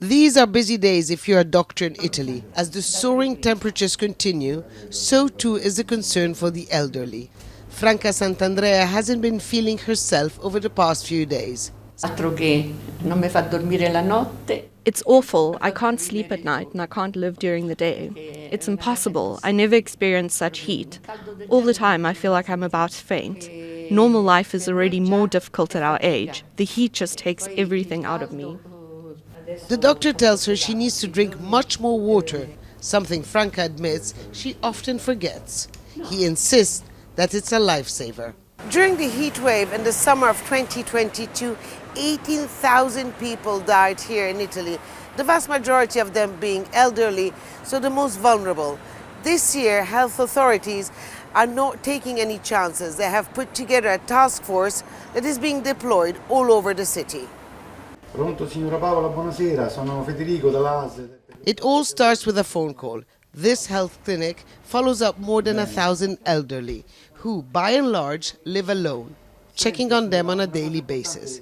These are busy days if you're a doctor in Italy. As the soaring temperatures continue, so too is the concern for the elderly. Franca Sant'Andrea hasn't been feeling herself over the past few days. It's awful. I can't sleep at night and I can't live during the day. It's impossible. I never experienced such heat. All the time I feel like I'm about to faint. Normal life is already more difficult at our age. The heat just takes everything out of me. The doctor tells her she needs to drink much more water, something Franca admits she often forgets. He insists that it's a lifesaver. During the heat wave in the summer of 2022, 18,000 people died here in Italy, the vast majority of them being elderly, so the most vulnerable. This year, health authorities are not taking any chances. They have put together a task force that is being deployed all over the city. Pronto, signora Paola, buonasera. Sono Federico dall'ASL. It all starts with a phone call. This health clinic follows up more than 1,000 elderly who, by and large, live alone, checking on them on a daily basis.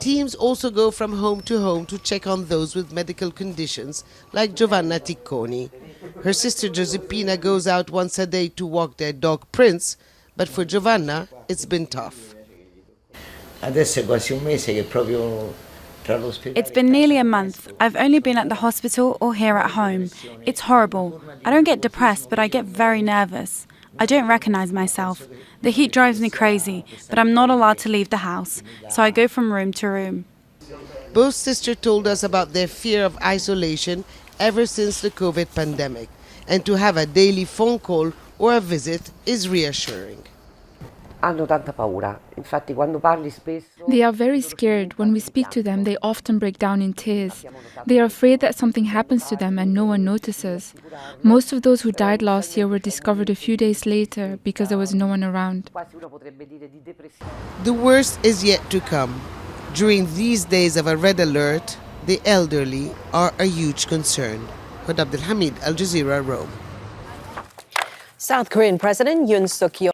Teams also go from home to check on those with medical conditions, like Giovanna Ticconi. Her sister Giuseppina goes out once a day to walk their dog Prince, but for Giovanna, it's been tough. Adesso è quasi un mese che proprio tra l'ospedale. It's been nearly a month. I've only been at the hospital or here at home. It's horrible. I don't get depressed, but I get very nervous. I don't recognize myself. The heat drives me crazy, but I'm not allowed to leave the house, so I go from room to room. Both sisters told us about their fear of isolation ever since the COVID pandemic, and to have a daily phone call or a visit is reassuring. Hanno tanta paura, infatti quando parli spesso... They are very scared. When we speak to them, they often break down in tears. They are afraid that something happens to them and no one notices. Most of those who died last year were discovered a few days later because there was no one around. The worst is yet to come. During these days of a red alert, the elderly are a huge concern. Hud Abdelhamid, Al Jazeera, Rome. South Korean President Yoon Suk-yeol